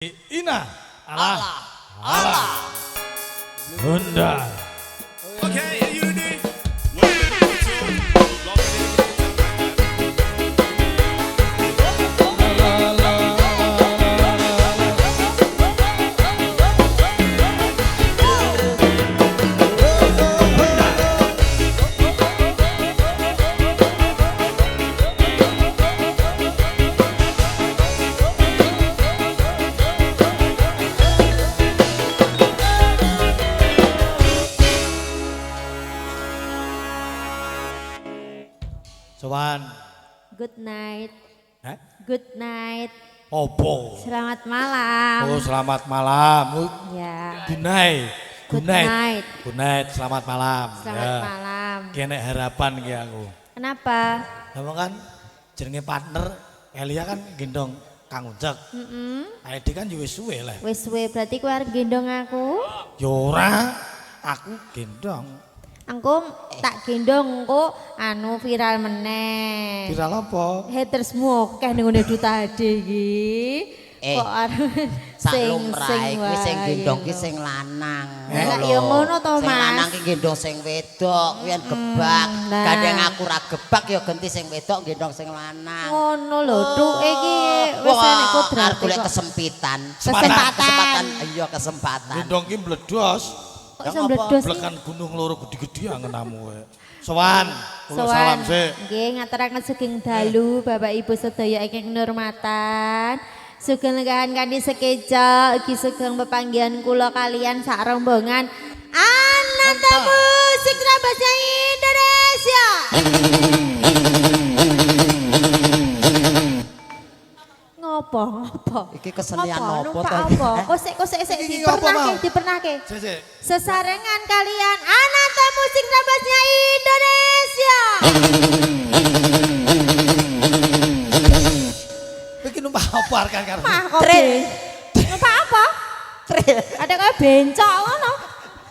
Ina Allah Bunda. Okay, you ready? Sowan. Good night. Hah? Good night. Opo? Selamat malam. Oh, selamat malam. Ya. Good night. Good night. Good night, selamat malam. Selamat malam. Kene harapan ki aku. Kenapa? Emang kan jenenge partner Elia kan gendong Kang Ucek. Aedi kan yo wis suwe lah. Wis suwe berarti kowe arep gendong aku. Yo ora, aku gendong. Engko tak gendong engko anu viral meneh. Viral apa? Hatersmu akeh ning ngene Duta Ade iki. Kok arep sak lumrahe kuwi sing gendong ki sing lanang. Lah ya ngono to, Sing Mas. lanang ki gendong sing wedok, kuwi gebak. Lah. Kadang aku ra gebak ya ganti sing wedok gendong sing lanang. Ngono lho, tuke iki wis enek kodrat. Arep golek kesempitan. Kesempatan. Iya kesempatan. Gendong ki meledos. Kok iso meledos iki? Blekan gunung loro gede-gede angenamu kowe. Sowan, kula Sowan. salam sik. Nggih, ngaturaken sugeng dalu Bapak Ibu sedaya ingkang nurmatan. Sugeng lenggahan kanthi sekeca ugi sugeng pepanggihan kula kalian sak rombongan Ananta Musik Trabasya Indonesia. Ngopo? Iki kesenian Ngopo? apa Numpak to? apa? Kok sik Iki apa, Mau? dipernahke. Sik. Sesarengan kalian Ananta Musik Trabasya Indonesia. Iki numpak apa arkan karo? Mah kok Tril. numpak apa? Tril. Ada kaya bencok ngono.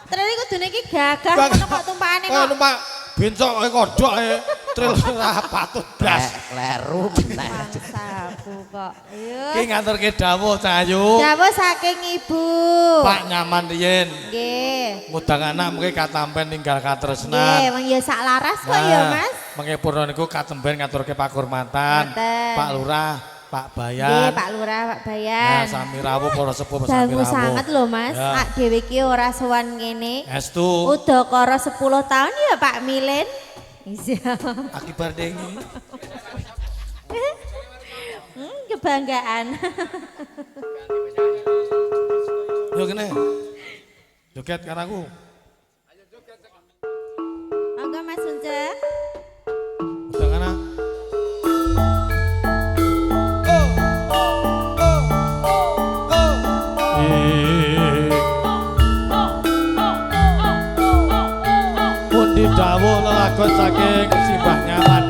Tril iku kudune iki gagah ngono kok tumpakane Kaya kok. numpak bencok kaya kodhok tril ora patut blas. Kleru meneh. Bangsaku kok. Ayo. Ki ngaturke dawuh Cahayu. Dawuh saking Ibu. Pak nyaman riyen. Nggih. Mudang anak mengke katampen ninggal Nggih, katresnan. wong ya sak laras kok ya, Mas. Mengke purna niku katemben ngaturke pakurmatan. Ngaten. Pak Lurah, Pak Nggih, Bayan. Pak Lurah, Pak Nah, Bayan. sami rawuh para sepuh sami Dangu rawuh. sangat lho, Mas. Ya. Ak dhewe iki ora sowan kene. Estu Udakara 10 tahun ya Pak Milen. Iya. akibat dengi. Kebanggaan. Yo kene. Joget karo aku. Monggo Mas Sunce. Mudang anak. Pundi dawuh lelagon saking Simbah Nyaman.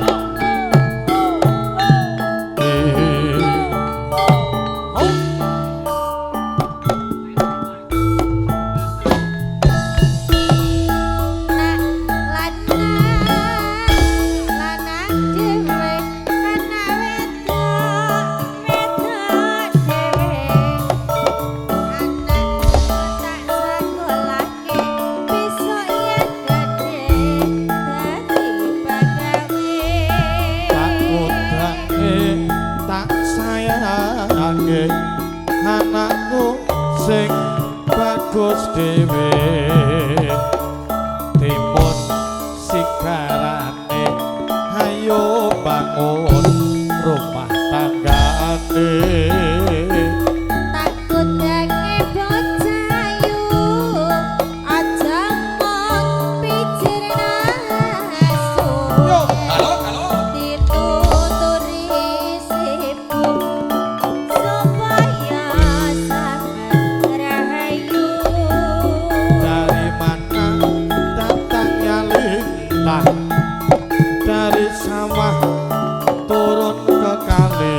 Tak mudange tak sayange anakku sing bagus dhewe timun sigarane ayo bangun rumah tanggane dari mana datangnya lintah dari sawah turun ke kali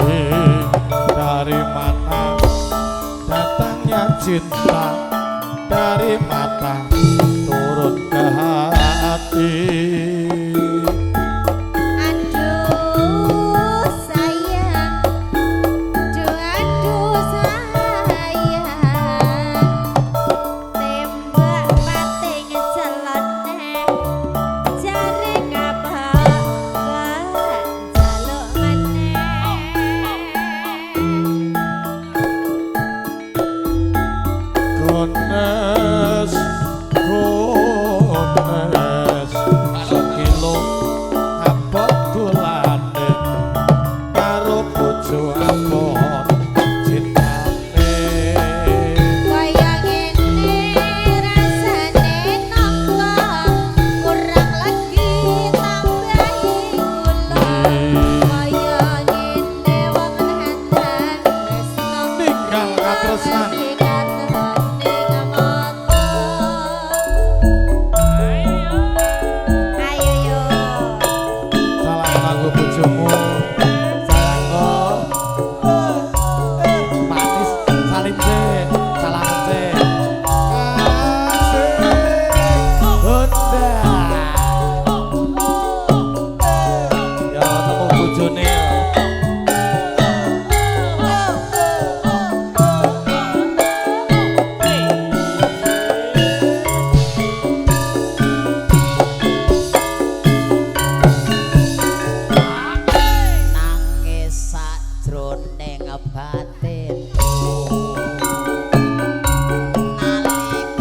dari mana datangnya cinta dari mata turun ke hati. Aduh sayang, aduh sayang. Hasan. Ayo yo. Salam kanggo bojomu. Sayang manis salim sih, salam sih. Bunda. Ya temu bojone. Nangis sajroning batin nalika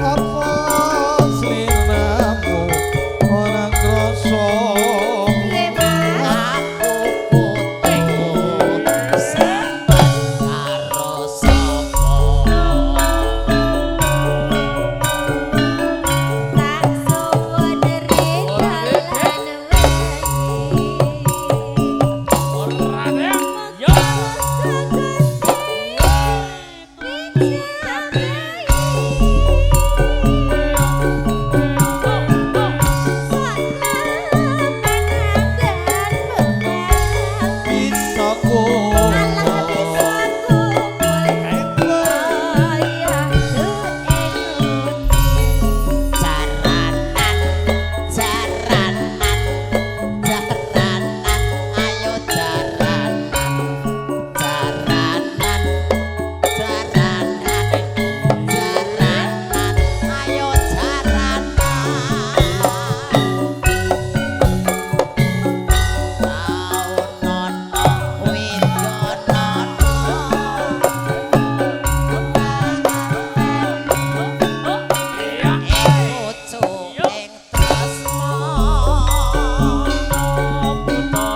Apa sliramu ora krasa Piye, Mas? aku putus karo sapa Tak suwun dalan bisa ku jaranan jaranan jaranan ayo jaranan jaranan jaranan jaranan ayo jaranan saunono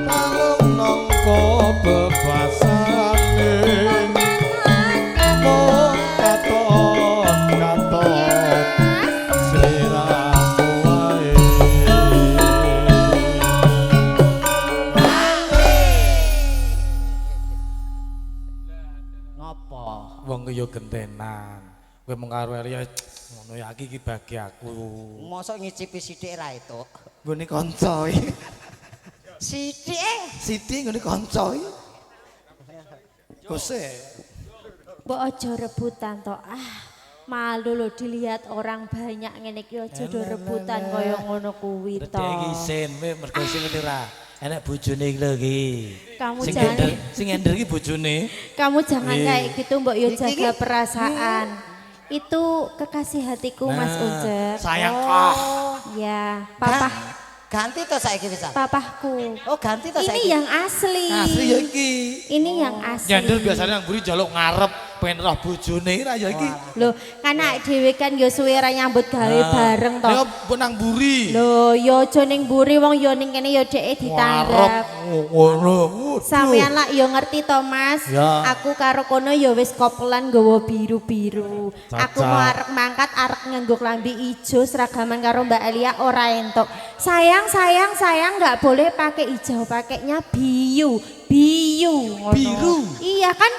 kalung nangka bebasane mung katon sliramu wae ngopo wong yo gentenan kowe mung karo Elia ngono ya iki bagi aku mosok ngicipi sithik ra itu nggone kanca sithik Siti nggone kanca Kose Mbok aja rebutan to. Malu lo dilihat orang banyak ngene iki aja do rebutan kaya ngono kuwi to. Dadi isin mergo sing ngene ra enek bojone iki lho iki. Kamu Sing jangan ender, sing ender iki bojone. kamu jangan Iya. kayak gitu Mbok yo jaga perasaan. Itu kekasih hatiku Mas Ucep. Sayang kah. Ya, papa ganti to saiki bisa papahku. oh ganti to Ini saiki yang asli. Asli ya iki. Ini yang asli. Nyender biasanya nang mburi jaluk ngarep pengen roh bojone ra ya iki. Loh, kan anak dhewe kan yo suwe ra nyambut gawe bareng to. Ya nang mburi. Loh, yo aja ning mburi wong yo ning kene yo dheke ditanggap. Ngono. Sampeyan lak yo ngerti to Mas, Ya. aku karo kono yo wis kopelan nggawa biru-biru. Aku Caca. mau arek mangkat arek nganggo klambi ijo seragaman karo Mbak Elia ora entuk. Sayang nggak boleh pakai hijau, pakainya biru. Ngono. Biru? Iya kan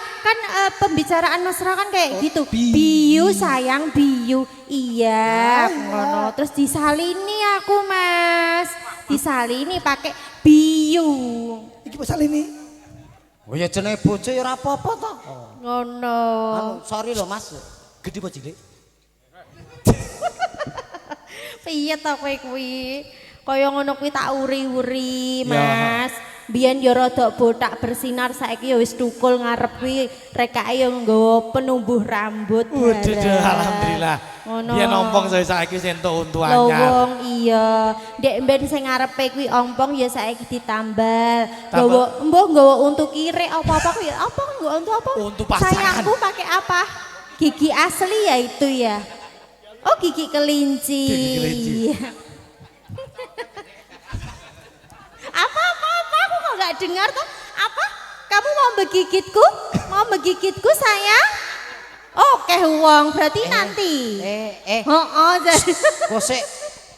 pembicaraan mesra kan kayak gitu. biru. Biu sayang biu. Iya, ngono. Terus disalini aku Mas. Disalini pakai biu. Iki pasal ini. oh ya jenenge bojo ya ora apa-apa to Ngono. anu sorry lho Mas Gede apa cilik? Piye to kowe kuwi? Kaya ngono kuwi tak uri-uri, Ya. Mas. Biyen yo rada botak bersinar, saiki yo wis tukul ngarep kuwi rekake yo nggawa penumbuh rambut. Waduh, barang. alhamdulillah. Ngono. Biyen ompong saya saiki wis entuk untu Lho anyar. wong iya, ndek mben sing ngarepe kuwi ompong ya saiki ditambal. Tambal. Nggawa untu kirek apa-apa kuwi apa nggawa untu apa? Untu pasangan. Sayangku pakai apa? Gigi asli ya itu ya. Oh gigi kelinci. Gigi kelinci. Apa aku kok nggak dengar tuh? Apa? Kamu mau menggigitku? Mau menggigitku sayang? Oke wong berarti nanti. Heeh, jadi Kok sik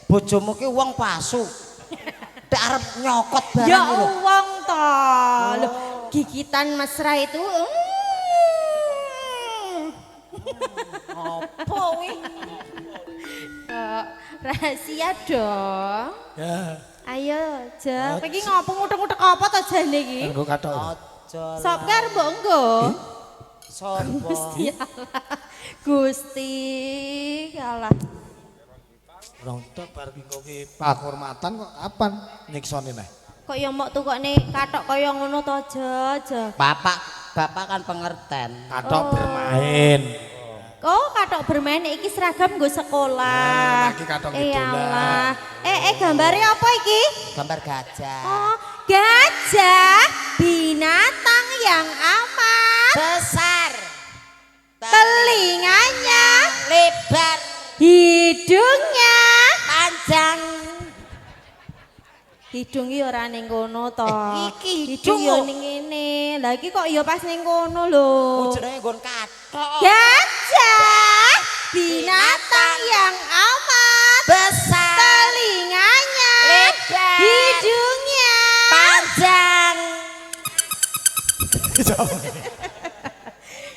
bojomu ki wong palsu. Dek arep nyokot barang ya iki lho. wong to. Loh, gigitan mesra itu. Apa wi? Rahasia dong. Ya, Ayo, Ja. Kowe iki ngopo ngutek-ngutek apa to jane iki? nggo kathok. Aja. Sop karo mbok nggo. Sopo? Gusti Allah. Gusti Allah. Rontok bar engko ki pakurmatan kok kapan nyiksone neh? Kok ya mbok tukokne kathok kaya ngono to, Ja. Bapak kan pengerten. Kathok bermain. Oh, kathok bermain iki seragam nggo sekolah. Lagi kathok Allah. Gambare apa iki? Gambar gajah. Oh, gajah, binatang yang amat Besar. telinganya, Lebar. hidungnya. Panjang. Hidung iki ora ning kono to. Iki hidung hidung yo kok. ning ngene. Lah iki kok ya pas ning kono lho. Jenenge nggon kathok. Gajah, binatang yang amat Besar. telinganya, Lebar. hidungnya. Panjang.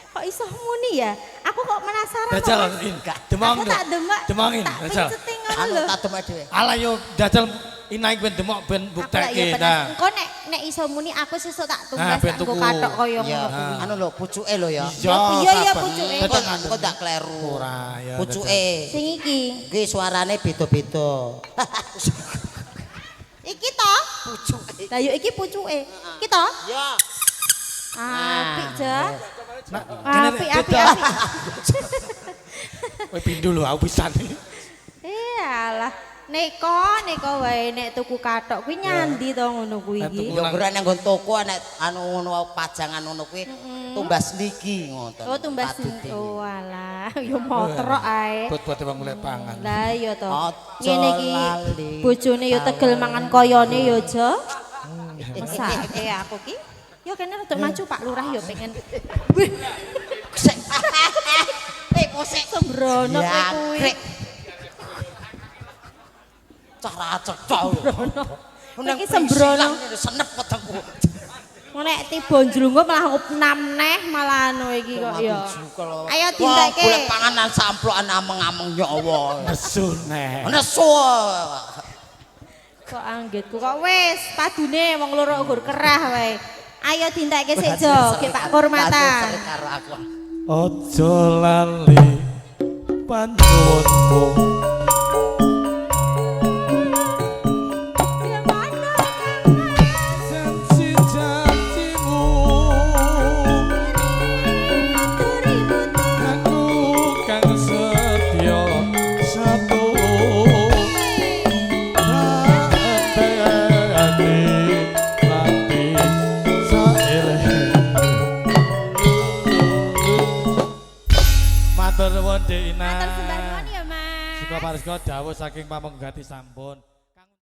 Kok iso muni ya? Aku kok penasaran. Dajal kok. enggak. Demong. Aku tak demek. Demongin, tak dajal. pinceting ngono Anu lho. tak demek dhewe. Ala yo dajal inaik ben demok ben Aku lak ya buktekke. penas. Nah, Engko nek iso muni aku sesuk tak Nah, tumbas ben tak nggo tuku. kathok kaya Ya, ngono kuwi. anu lho pucuke lho ya. Iya, iya, sabar. pucuke. Tetep Kok ndak kleru. ora ya. Pucuke. Sing iki. Iki suarane beda-beda. Iki to? Pucuke. Lah yo iki pucuke. Iki to? Ya. Apik, Ja. Nah, Apik, apik, apik. Kowe pindho lho aku pisan. Alah, neko wae nek tuku kathok kuwi nyandi to ngono kuwi iki. Ya ora nang nggon toko nek anu ngono pajangan ngono kuwi tumbas niki ngoten. Oh, tumbas. Patute. Oh, alah, yo motor ae. Buat wong mulai pangan. Lah iya to. Aja Ngene iki lali. bojone yo tegel mangan koyone yo, Jo. Mesake aku ki. Yo kene rada maju Pak Lurah yo pengen. Wih, Sik. Kosek sembrono kowe Ya, kuwi. krek. Cara cecok. Iki sembrono. Senep wetengku. Nek tiba njlungguh malah upnam neh malah anu iki kok ya. Ayo tindakke. Golek panganan samplokan ameng-ameng ya Allah. Nesu neh. Nesu. Kok anggitku kok wis padune wong loro gur kerah wae. Ayo tindakke sik Jo, ki tak kurmatan. Karo aku. Ojo lali panuwunmu. Janji-janjimu aku kang setya satu. Rantene lati saire. Matur nuwun Dik Ina. Matur sembah nuwun ya, Mas. Sika Pariska dawuh saking pamunggati sampun.